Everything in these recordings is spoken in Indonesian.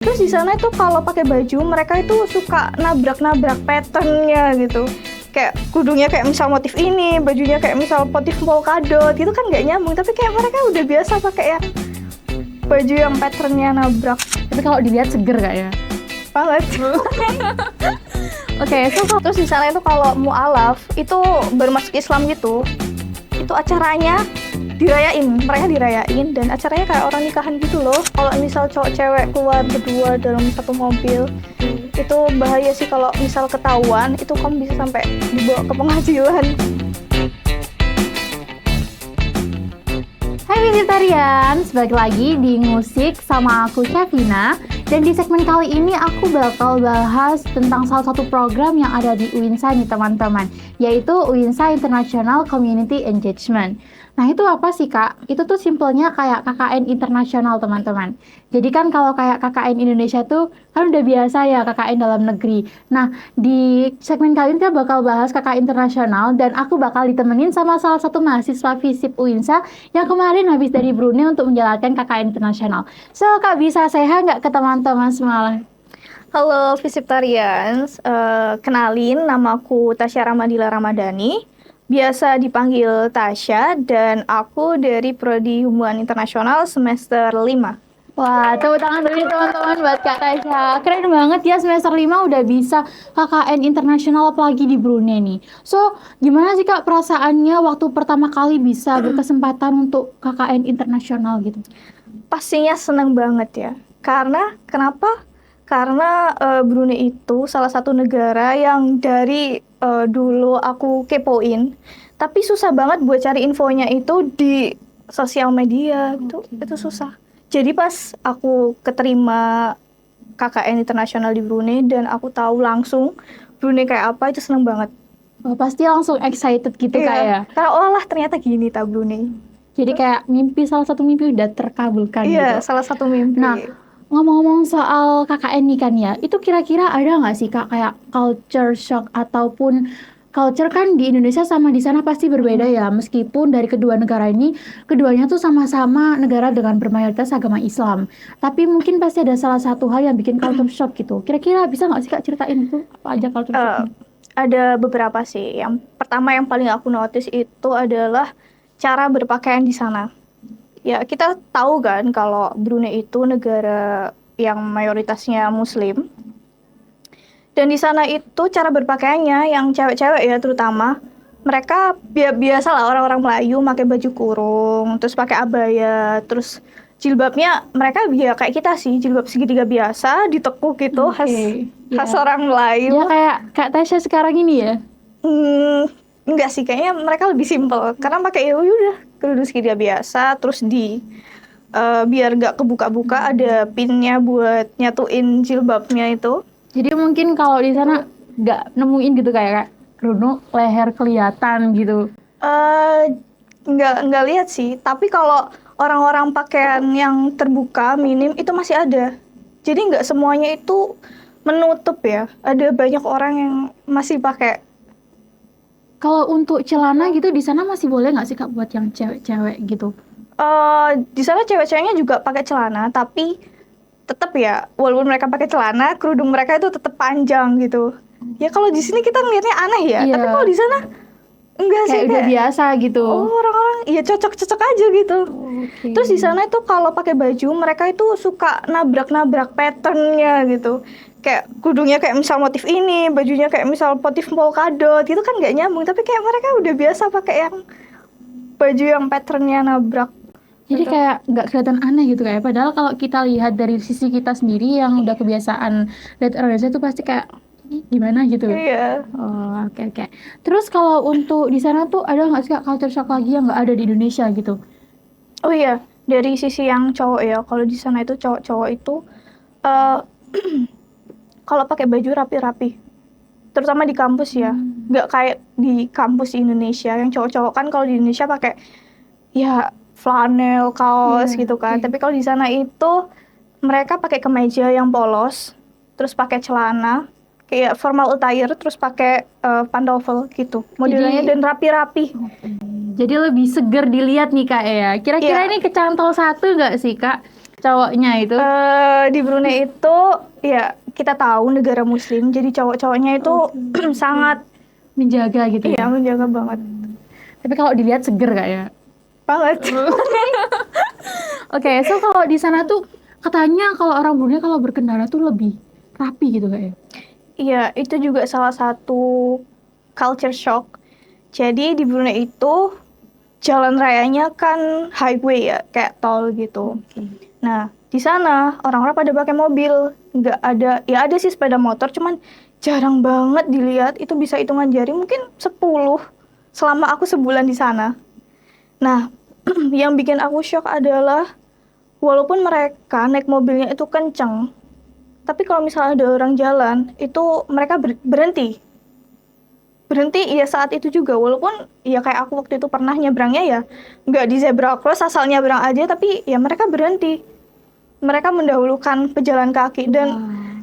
Terus di sana itu kalau pakai baju mereka itu suka nabrak-nabrak patternnya gitu. Kayak kudunya kayak misal motif ini, bajunya kayak misal motif polkadot gitu kan nggak nyambung. Tapi kayak mereka udah biasa pakai yang baju yang patternnya nabrak Tapi kalau dilihat seger gak ya? banget. Oke, terus di sana itu kalau mualaf itu baru masuk Islam gitu, itu acaranya dirayain, mereka dirayain dan acaranya kayak orang nikahan gitu loh. Kalau misal cowok cewek keluar berdua dalam satu mobil, itu bahaya sih kalau misal ketahuan, itu kamu bisa sampai dibawa ke pengadilan. Hai vegetarian, balik lagi di Ngusik sama aku Syafina. Dan di segmen kali ini aku bakal bahas tentang salah satu program yang ada di UINSA nih teman-teman, yaitu UINSA International Community Engagement. Nah itu apa sih Kak? Itu tuh simpelnya kayak KKN internasional teman-teman. Jadi kan kalau kayak KKN Indonesia tuh kan udah biasa ya KKN dalam negeri. Nah di segmen kali ini kita bakal bahas KKN internasional dan aku bakal ditemenin sama salah satu mahasiswa FISIP UINSA yang kemarin habis dari Brunei untuk menjalankan KKN internasional. So Kak bisa say hi nggak ke teman-teman semua? Halo Visiptarians, kenalin namaku Tasya Ramadila Ramadhani, biasa dipanggil Tasya dan aku dari Prodi Hubungan Internasional semester 5. Wah, tepuk tangan dulu nih teman-teman buat Kak Tasya. Keren banget ya semester 5 udah bisa KKN internasional apalagi di Brunei nih. So, gimana sih Kak perasaannya waktu pertama kali bisa berkesempatan untuk KKN internasional gitu? Pastinya seneng banget ya, karena kenapa? Karena Brunei itu salah satu negara yang dari dulu aku kepoin, tapi susah banget buat cari infonya itu di sosial media, itu susah. Jadi pas aku keterima KKN internasional di Brunei dan aku tahu langsung Brunei kayak apa, itu seneng banget. Wah, pasti langsung excited gitu Kak ya. Karena olah ternyata gini tak Brunei. Jadi kayak salah satu mimpi udah terkabulkan Iya, gitu. salah satu mimpi. Nah, ngomong-ngomong soal KKN nih kan ya, itu kira-kira ada nggak sih Kak kayak culture shock ataupun culture kan di Indonesia sama di sana pasti berbeda ya, meskipun dari kedua negara ini, keduanya tuh sama-sama negara dengan bermayoritas agama Islam. Tapi mungkin pasti ada salah satu hal yang bikin culture shock gitu. Kira-kira bisa nggak sih Kak ceritain itu apa aja culture shocknya? Ada beberapa sih. Yang pertama yang paling aku notice itu adalah cara berpakaian di sana. Ya, kita tahu kan kalau Brunei itu negara yang mayoritasnya Muslim. Dan di sana itu cara berpakaiannya yang cewek-cewek ya terutama, mereka biasa lah orang-orang Melayu pakai baju kurung, terus pakai abaya, terus jilbabnya mereka ya kayak kita sih, jilbab segitiga biasa, ditekuk gitu, khas orang Melayu. Ya kayak Kak Tasya sekarang ini ya. Enggak sih, kayaknya mereka lebih simpel karena pakai ya udah kerudung segitiga biasa, terus biar nggak kebuka-buka ada pinnya buat nyatuin jilbabnya itu. Jadi mungkin kalau di sana nggak nemuin gitu kayak kerudung leher kelihatan gitu. Nggak lihat sih, tapi kalau orang-orang pakaian yang terbuka minim itu masih ada. Jadi nggak semuanya itu menutup ya. Ada banyak orang yang masih pakai. Kalau untuk celana gitu di sana masih boleh nggak sih Kak buat yang cewek-cewek gitu? Di sana cewek-ceweknya juga pakai celana, tapi tetap ya, walaupun mereka pakai celana, kerudung mereka itu tetap panjang gitu. Ya kalau di sini kita ngelihatnya aneh ya, Iya. tapi kalau di sana enggak sih, Kayak udah biasa gitu. oh, orang-orang ya cocok-cocok aja gitu. Oke. Terus di sana itu kalau pakai baju mereka itu suka nabrak-nabrak patternnya gitu. Kayak kudungnya kayak misal motif ini, bajunya kayak misal motif polkadot gitu kan nggak nyambung. Tapi kayak mereka udah biasa pakai yang baju yang patternnya nabrak. Jadi kayak nggak kelihatan aneh gitu kayak. Padahal kalau kita lihat dari sisi kita sendiri yang udah kebiasaan lihat orang Indonesia itu pasti kayak "Ih, gimana gitu." Iya. Oh, oke. Terus kalau untuk di sana tuh ada nggak sih Kak culture shock lagi yang nggak ada di Indonesia gitu? Oh iya, dari sisi yang cowok ya. Kalau di sana itu cowok-cowok itu eh kalau pakai baju rapi-rapi. Terutama di kampus ya. Nggak kayak di kampus di Indonesia yang cowok-cowok kan kalau di Indonesia pakai ya flanel, kaos Iya, gitu kan. oke. Tapi kalau di sana itu mereka pakai kemeja yang polos, terus pakai celana kayak formal attire, terus pakai pantofel gitu. Modelnya dan rapi-rapi. Jadi lebih seger dilihat nih Kak ya. Kira-kira Iya. ini kecantol satu nggak sih Kak? cowoknya itu? Di Brunei itu ya kita tahu negara muslim, jadi cowok-cowoknya itu sangat Menjaga gitu iya ya? menjaga banget. Tapi kalau dilihat seger gak ya? Banget. Oke, so kalau di sana tuh katanya kalau orang Brunei kalau berkendara tuh lebih rapi gitu gak ya? Iya, itu juga salah satu culture shock. Jadi di Brunei itu jalan rayanya kan highway ya, kayak tol gitu. Nah, di sana orang-orang pada pakai mobil, nggak ada, ya ada sih sepeda motor, cuman jarang banget dilihat. Itu bisa hitungan jari, mungkin 10 selama aku sebulan di sana. Nah, yang bikin aku shock adalah walaupun mereka naik mobilnya itu kenceng, tapi kalau misalnya ada orang jalan, itu mereka berhenti. Berhenti ya saat itu juga, walaupun ya kayak aku waktu itu pernah nyebrangnya ya nggak di zebra cross, asal nyebrang aja, tapi ya mereka berhenti. Mereka mendahulukan pejalan kaki, dan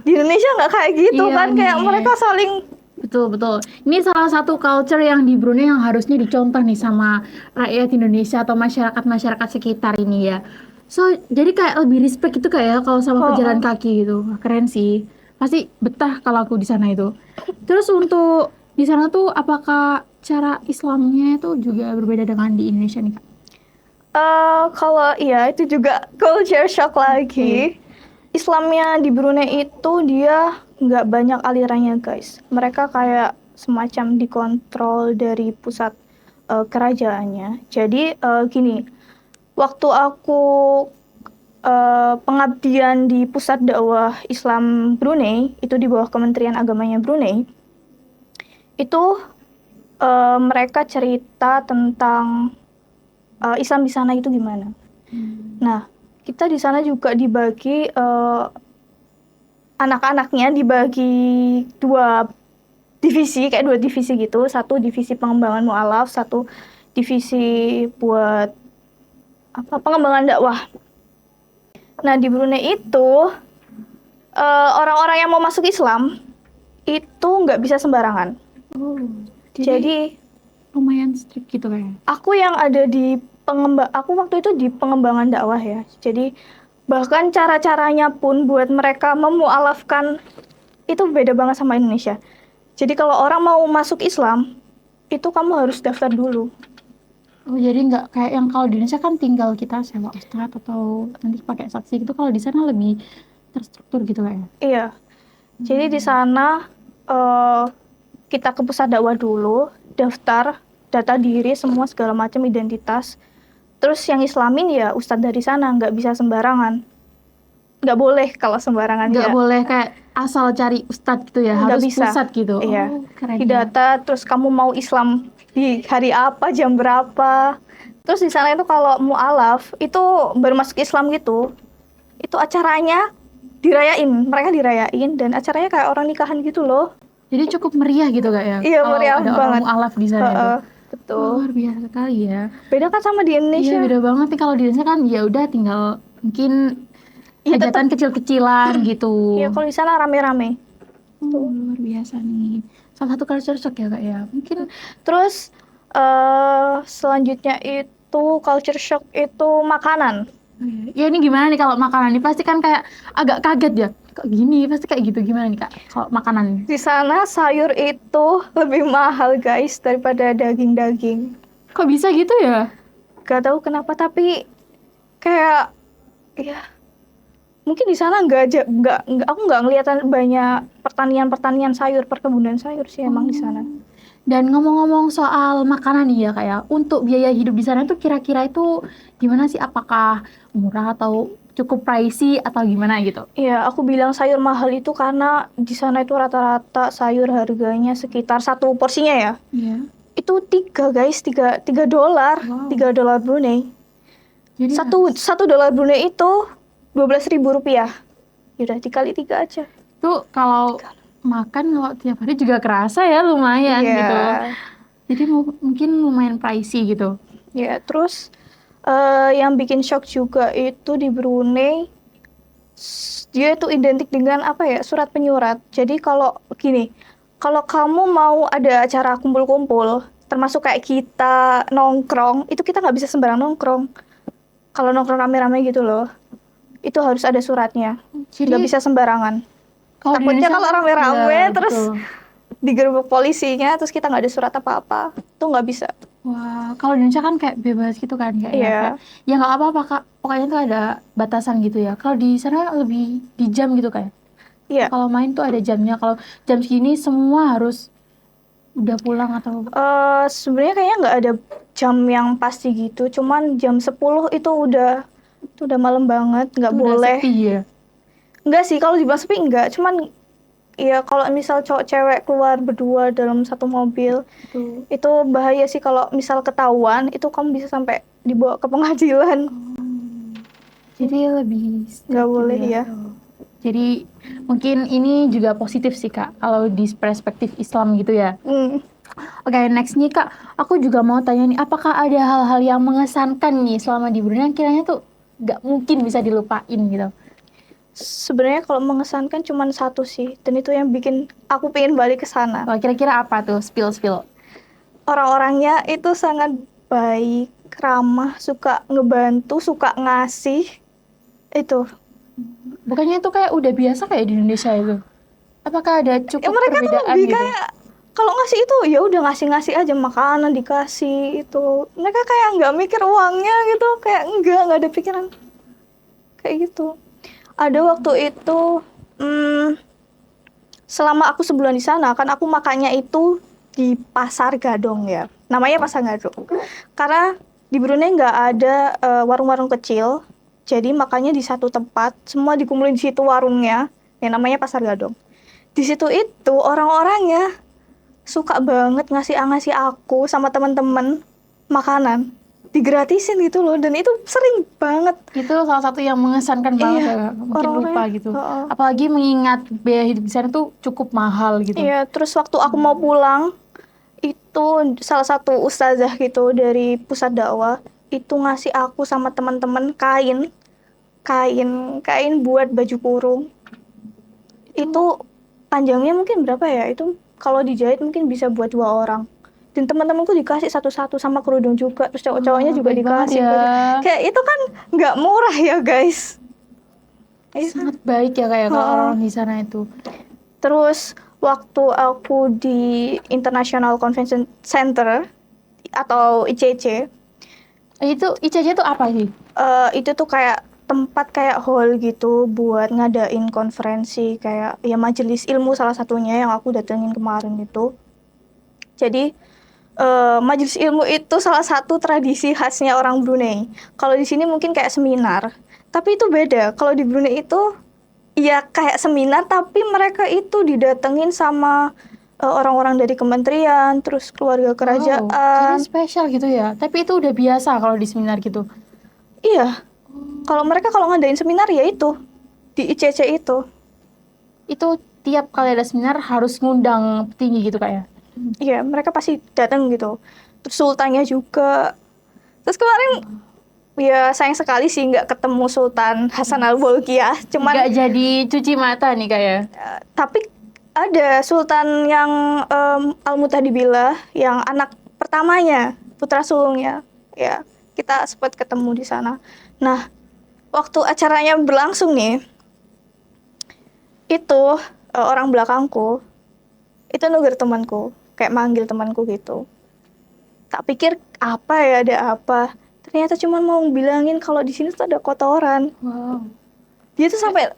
di Indonesia nggak kayak gitu Iya kan, kayak nih. mereka saling Betul. Ini salah satu culture yang di Brunei yang harusnya dicontoh nih sama rakyat Indonesia atau masyarakat-masyarakat sekitar ini ya. So, jadi kayak lebih respect gitu kayak kalau sama oh, pejalan oh. kaki gitu. Wah, keren sih. Pasti betah kalau aku di sana itu. Terus untuk di sana tuh apakah cara Islamnya itu juga berbeda dengan di Indonesia nih, Kak? Kalau iya itu juga culture shock lagi. Islamnya di Brunei itu dia nggak banyak alirannya guys. Mereka kayak semacam dikontrol dari pusat kerajaannya. Jadi gini, waktu aku pengabdian di pusat dakwah Islam Brunei, itu di bawah Kementerian Agamanya Brunei, itu mereka cerita tentang Islam di sana itu gimana. Nah, kita di sana juga dibagi anak-anaknya dibagi dua divisi, kayak dua divisi gitu. Satu divisi pengembangan mu'alaf, satu divisi buat apa pengembangan dakwah. Nah, di Brunei itu orang-orang yang mau masuk Islam itu nggak bisa sembarangan. Oh, Jadi lumayan strict gitu kayak. aku yang ada di aku waktu itu di pengembangan dakwah ya. Jadi bahkan cara-caranya pun buat mereka memualafkan itu beda banget sama Indonesia. Jadi kalau orang mau masuk Islam, itu kamu harus daftar dulu. Oh, jadi nggak kayak yang kalau di Indonesia kan tinggal kita sewa ustadz atau nanti pakai saksi gitu. Kalau di sana lebih terstruktur gitu kayak. Iya. Jadi di sana eh, kita ke pusat dakwah dulu, daftar data diri semua segala macam identitas. Terus yang Islamin ya ustadz dari sana, nggak bisa sembarangan. Nggak boleh kalau sembarangan Nggak ya. boleh kayak asal cari ustadz gitu ya, Nggak harus bisa. pusat gitu. Iya. Oh, keren Di ya. data, terus kamu mau Islam di hari apa, jam berapa. Terus di sana itu kalau mu'alaf, itu baru masuk Islam gitu, itu acaranya dirayain, mereka dirayain, dan acaranya kayak orang nikahan gitu loh. Jadi cukup meriah gitu kak ya. Iya, Kalau meriah ada orang banget. mualaf di sana itu. Betul. Luar biasa sekali ya. Beda kan sama di Iya Indonesia. beda banget nih kalau di Indonesia kan ya udah tinggal mungkin Iya, tetap. hajatan kecil-kecilan gitu. Iya, kalau di sana rame-rame. Luar biasa nih. Salah satu culture shock ya kak ya. Mungkin Terus selanjutnya itu culture shock itu makanan. ya ini gimana nih kalau makanan ini pasti kan kayak agak kaget ya. Kok gini pasti kayak gitu gimana nih kak kalau makanan? Di sana sayur itu lebih mahal guys daripada daging-daging. Kok bisa gitu ya? Gak tahu kenapa, tapi kayak ya mungkin di sana aku nggak ngeliat banyak pertanian sayur, perkebunan sayur sih emang di sana. Dan ngomong-ngomong soal makanan nih ya kak ya, untuk biaya hidup di sana tuh kira-kira itu gimana sih? Apakah murah atau cukup pricey atau gimana gitu? Iya, aku bilang sayur mahal itu karena di sana itu rata-rata sayur harganya sekitar satu porsinya ya. Iya. Itu tiga dolar, Wow. $3 Brunei. Jadi Satu dolar Brunei itu 12.000 rupiah. Yaudah dikali 3 aja. tuh kalau makan kalau tiap hari juga kerasa ya lumayan Iya. gitu. Jadi mungkin lumayan pricey gitu. Ya, terus yang bikin shock juga itu di Brunei, dia itu identik dengan apa ya, surat penyurat. Jadi kalau gini, kalau kamu mau ada acara kumpul-kumpul, termasuk kayak kita nongkrong, itu kita nggak bisa sembarang nongkrong. Kalau nongkrong rame-rame gitu loh, Itu harus ada suratnya. Jadi Nggak bisa sembarangan. kalau di Takutnya Indonesia kalau kan, rame-rame ya, terus betul. digerebek polisinya, terus kita nggak ada surat apa-apa. Itu nggak bisa. Wah, kalau di Indonesia kan kayak bebas gitu kan, kayak ya Iya. kayak ya nggak apa-apa Kak. Pokoknya tuh ada batasan gitu ya. Kalau di sana lebih di jam gitu kayak. Iya. Kalau main tuh ada jamnya. Kalau jam segini semua harus udah pulang atau Sebenarnya kayaknya nggak ada jam yang pasti gitu. Cuman jam 10 itu udah malam banget, nggak udah boleh. sepi ya. Enggak sih, kalau dibilang sepi enggak. Cuman ya kalau misal cowok cewek keluar berdua dalam satu mobil, itu bahaya sih kalau misal ketahuan, itu kamu bisa sampai dibawa ke pengadilan. Jadi lebih strict Nggak gitu boleh ya. Jadi mungkin ini juga positif sih Kak, kalau di perspektif Islam gitu ya. Hmm. Oke, next nih Kak, aku juga mau tanya nih, apakah ada hal-hal yang mengesankan nih selama di Brunei yang kiranya tuh nggak mungkin bisa dilupain gitu? Sebenarnya kalau mengesankan cuman satu sih, dan itu yang bikin aku pengen balik ke sana. Wah, kira-kira apa tuh? Spill. Orang-orangnya itu sangat baik, ramah, suka ngebantu, suka ngasih. Itu. Bukannya itu kayak udah biasa kayak di Indonesia itu? Apakah ada cukup Mereka tuh perbedaan lebih gitu? kayak kalau ngasih itu ya udah ngasih-ngasih aja, makanan dikasih itu. Mereka kayak nggak mikir uangnya gitu, kayak nggak ada pikiran kayak gitu. Ada waktu itu selama aku sebulan di sana kan aku makannya itu di Pasar Gadong ya. Namanya Pasar Gadong. Karena di Brunei nggak ada warung-warung kecil. Jadi makannya di satu tempat, semua dikumpulin di situ warungnya, yang namanya Pasar Gadong. Di situ itu orang-orangnya suka banget ngasih aku sama teman-teman makanan digratisin gitu loh, dan itu sering banget. Itu salah satu yang mengesankan banget Iya, ya, mungkin orang-orangnya, lupa gitu. heeh. Apalagi mengingat biaya hidup di sana tuh cukup mahal gitu. Iya, terus waktu aku mau pulang itu salah satu ustazah gitu dari pusat dakwah itu ngasih aku sama teman-teman kain buat baju kurung. Itu panjangnya mungkin berapa ya? Itu kalau dijahit mungkin bisa buat 2 orang. Dan teman-temanku dikasih satu-satu sama kerudung juga, terus cowok-cowoknya juga Baik banget dikasih. ya. Kayak itu kan nggak murah ya guys. Sangat baik ya kayak kalau orang di sana itu. Terus waktu aku di International Convention Center atau ICC, Itu ICC itu apa sih? itu tuh kayak tempat kayak hall gitu buat ngadain konferensi kayak ya majelis ilmu salah satunya yang aku datengin kemarin itu. Jadi majelis ilmu itu salah satu tradisi khasnya orang Brunei. Kalau di sini mungkin kayak seminar, tapi itu beda. Kalau di Brunei itu ya kayak seminar, tapi mereka itu didatengin sama orang-orang dari kementerian, terus keluarga Jadi kerajaan. spesial gitu ya. Tapi itu udah biasa kalau di seminar gitu. Iya, kalau mereka kalau ngadain seminar ya itu di ICC itu. Itu tiap kali ada seminar harus ngundang petinggi gitu kayak. Iya, mereka pasti datang gitu. Terus sultannya juga. Terus kemarin ya sayang sekali sih nggak ketemu Sultan Hasan Al-Bolkiah. Cuman Nggak jadi cuci mata nih kayak. tapi ada Sultan yang Al-Mutadibillah yang anak pertamanya, putra sulungnya. Ya, kita sempat ketemu di sana. Nah, waktu acaranya berlangsung nih, itu orang belakangku itu negur temanku, kayak manggil temanku gitu. Tak pikir apa ya, ada apa? Ternyata cuma mau bilangin kalau di sini tuh ada kotoran. Wow. Dia tuh sampai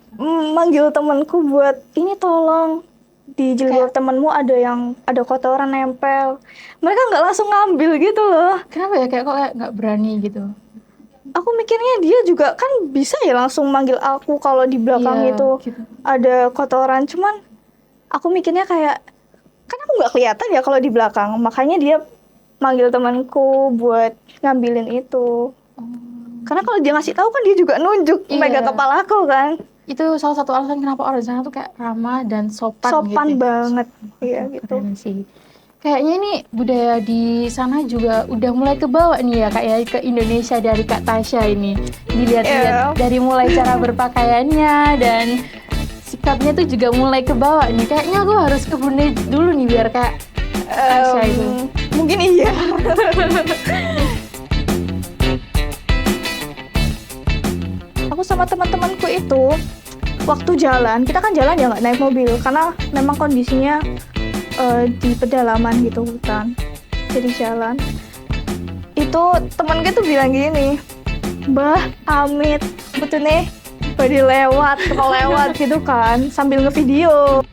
manggil temanku buat ini tolong di jilbab temanmu ada kotoran nempel. Mereka nggak langsung ngambil gitu loh. Kenapa ya kayak kok kayak nggak berani gitu? Aku mikirnya dia juga kan bisa ya langsung manggil aku kalau di belakang Iya, itu gitu. ada kotoran. Cuman aku mikirnya kayak kan aku nggak kelihatan ya kalau di belakang. Makanya dia manggil temanku buat ngambilin itu. Karena kalau dia ngasih tahu kan dia juga nunjuk Iya. megang kepala aku kan. Itu salah satu alasan kenapa orang di sana tuh kayak ramah dan sopan Sopan gitu. banget. Iya gitu. Keren sih. Kayaknya ini budaya di sana juga udah mulai kebawa nih ya Kak ya ke Indonesia dari Kak Tasya ini. Dilihat-lihat dari mulai cara berpakaiannya dan sikapnya tuh juga mulai kebawa nih. Kayaknya aku harus ke Brunei dulu nih biar Kak Tasya itu. Mungkin iya. Aku sama sama teman-temanku itu waktu jalan, kita kan jalan ya nggak naik mobil karena memang kondisinya di pedalaman gitu hutan. Jadi jalan. Itu temanku itu bilang gini, "Mbah, amit, betul nih, badi lewat, kalau lewat gitu kan, sambil ngevideo."